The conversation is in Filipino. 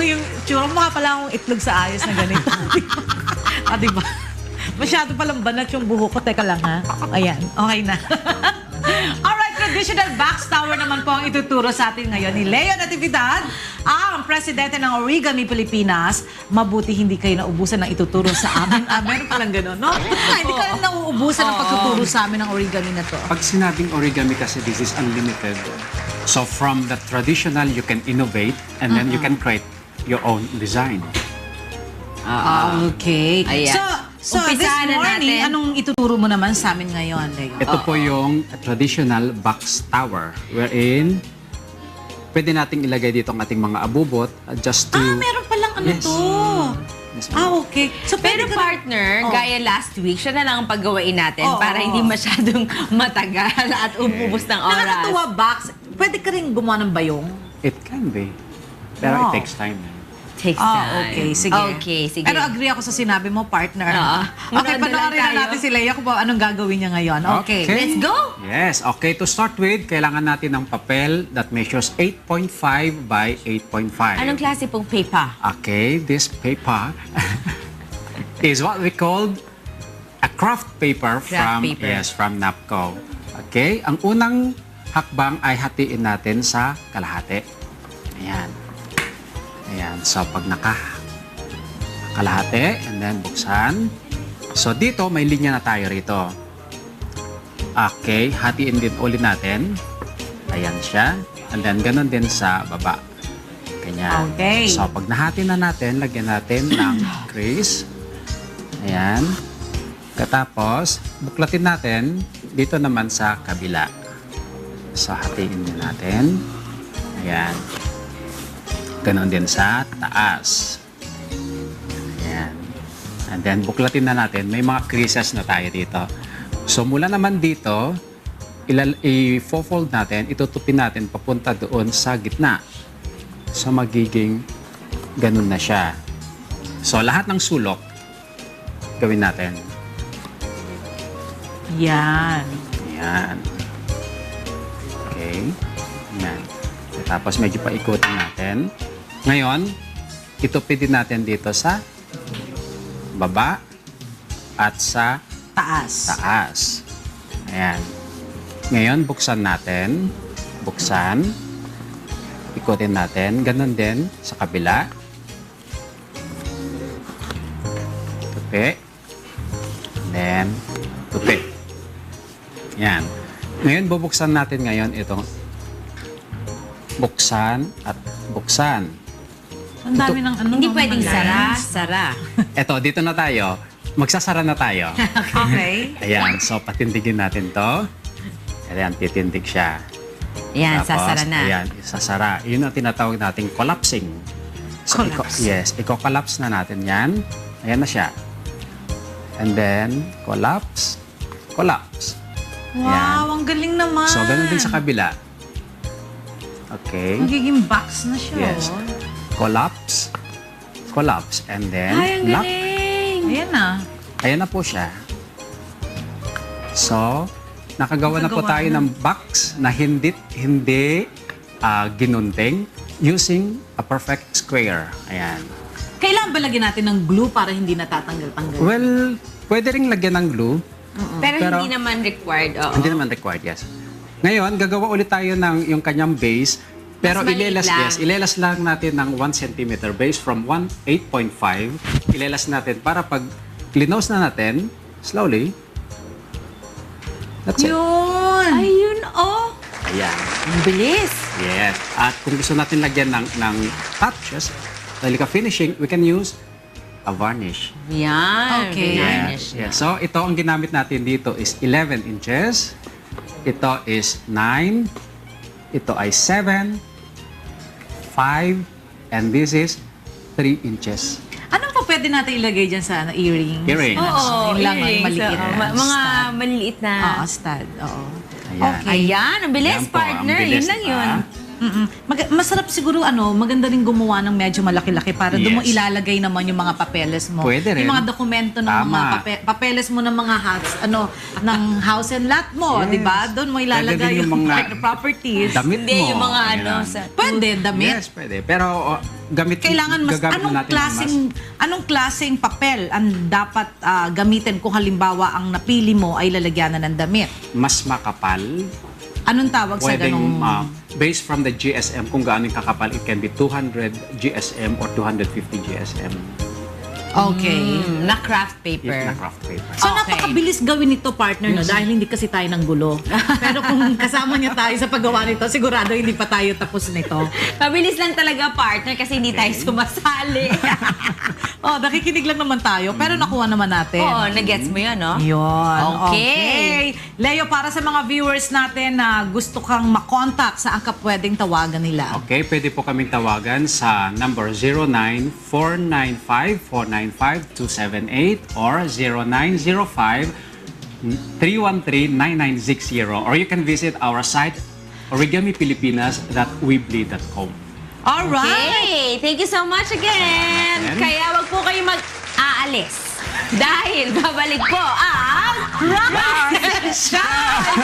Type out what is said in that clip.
yung tsura, mukha pala akong itlog sa ayos na ganito. Diba? Masyado palang banat yung buho ko. Teka lang ha. Ayan, okay na. Alright, traditional box tower naman po ang ituturo sa atin ngayon ni Leo Natividad, ang presidente ng Origami Pilipinas. Mabuti hindi kayo naubusan ng ituturo sa amin. Meron palang gano'n, no? Hindi kayo nauubusan ng pagtuturo sa amin ng origami na to. Pag sinabing origami kasi, this is unlimited. So from the traditional, you can innovate and then you can create your own design. Okay. Ayan. So this Umpisahan na morning, natin. anong ituturo mo naman sa amin ngayon, Leo? Ito po yung traditional box tower wherein pwede nating ilagay dito ang ating mga abubot just to... Meron palang ano Yes. to. Yes, ma'am. Okay. So, Pero pwede ka- partner, gaya last week, siya na lang ang paggawain natin Oo. para hindi masyadong matagal at ububos ng oras. Nakakatuwa box. Pwede ka rin gumawa ng bayong? It can be. Pero Wow. it takes time. Takes time. Okay. Sige. Okay, sige. Pero agree ako sa sinabi mo, partner. Oo. Okay, Manood na lang panoorin na tayo. natin si Leia kung anong gagawin niya ngayon. Okay. Let's go! Yes. Okay, to start with, kailangan natin ng papel that measures 8.5 by 8.5. Anong klase pong paper? Okay, this paper is what we called a craft paper Craft paper. from NAPCO. Okay, ang unang hakbang ay hatiin natin sa kalahati. Ayan. Ayan, so pag kalahati, and then buksan. So dito, may linya na tayo rito. Okay, hatiin din ulit natin. Ayan siya. And then ganun din sa baba. Ganyan. Okay. So pag nahati na natin, lagyan natin ng crease. Ayan. Katapos, buklatin natin dito naman sa kabila. So hatiin din natin. Ayan. Ganon din sa taas. Ayan. And then, buklatin na natin. May mga creases na tayo dito. So, mula naman dito, i-fold natin, itutupin natin papunta doon sa gitna. So, magiging ganun na siya. So, lahat ng sulok, gawin natin. Yan. Ayan. Okay. Ayan. Tapos, medyo paikutin natin. Ngayon, itupin din natin dito sa baba at sa Taas. taas. Ayan. Ngayon, buksan natin. Buksan. Ikutin natin. Ganon din sa kabila. Tupi. Then, tupi. Ayan. Ngayon, bubuksan natin ngayon itong buksan at buksan. Ang dami ng ano. Hindi mga pwedeng lines. sara. Eto, dito na tayo. Magsasara na tayo. Okay. Ayan, so patindigin natin to. Ayan, titindig siya. Yan, Tapos, sasara na. Ayan, sasara. Yun ang tinatawag nating collapsing. So, Collapse. yes, i-collapse na natin yan. Ayan na siya. And then, collapse, collapse. Wow, ang galing naman. So, ganun din sa kabila. Okay. Magiging box na siya. Yes. Oh. Collapse, collapse, and then Ay, ang lock. galing! Ayan na. Ayan na po siya. So, nakagawa na po Nakagawa tayo na. ng box na hindi ginunting using a perfect square. Ayan. Kailangan ba lagyan natin ng glue para hindi natatanggal-tanggal? Well, pwede ring lagyan ng glue. Pero hindi naman required. Oo. Hindi naman required, yes. Ngayon, gagawa ulit tayo ng yung kanyang base. Pero Mas maliit lang. ilelas lang natin ng 1 cm base from 8.5. Ilelas natin para pag clinose na natin, slowly. That's it. Yun! Ayun, oh! Ayan. Ang bilis! Yes. At kung gusto natin lagyan ng touches, like a finishing, we can use a varnish. Yan. Okay. Garnish na. Yes. So, ito ang ginamit natin dito is 11 inches. Ito is 9. Ito ay 7, 5, and this is 3 inches. Ano pa pwede natin ilagay dyan sa earrings? Earrings. Oo, Yun lang, earrings. maliit. Oo, mga maliliit na. Oo, stud. Oo. Ayan. Okay. Ayan, ang bilis, Ayan po, ang partner. bilis, Yun lang diba? yun. Masarap siguro maganda rin gumawa ng medyo malaki-laki para doon mo Yes. ilalagay naman yung mga papeles mo. Pwede rin. Yung mga dokumento ng Tama. mga papeles mo ng mga ng house and lot mo, Yes. di ba? Doon mo Pwede ilalagay din yung yung mga properties. Damit Hindi, mo. yung mga Ayan. Pwede, damit. Yes, pwede. Pero Kailangan gagamit natin anong klaseng papel ang dapat gamitin kung halimbawa ang napili mo ay lalagyanan ng damit? mas makapal. Anong tawag sa Pwedeng, ganong... based from the GSM, kung gaano yung kakapal, it can be 200 GSM or 250 GSM. Okay. Na craft paper. If na craft paper. So Okay. napakabilis gawin nito, partner, no? Dahil hindi kasi tayo ng gulo. Pero kung kasama niya tayo sa paggawa nito, sigurado hindi pa tayo tapos nito. Mabilis lang talaga, partner, kasi hindi tayo sumasali. Nakikinig lang naman tayo, pero nakuha naman natin. Oo, nagets mo yun, no? Yun. Okay. Leo, para sa mga viewers natin na gusto kang makontak, saan ka pwedeng tawagan nila? Okay, pwede po kaming tawagan sa number 09-495-495-278 or 0905-313-9960, or you can visit our site origamipilipinas.weebly.com. Alright! Okay, thank you so much again. And- Kaya wag po kayo mag-aalis. Dahil babalik po ang Rise and shine!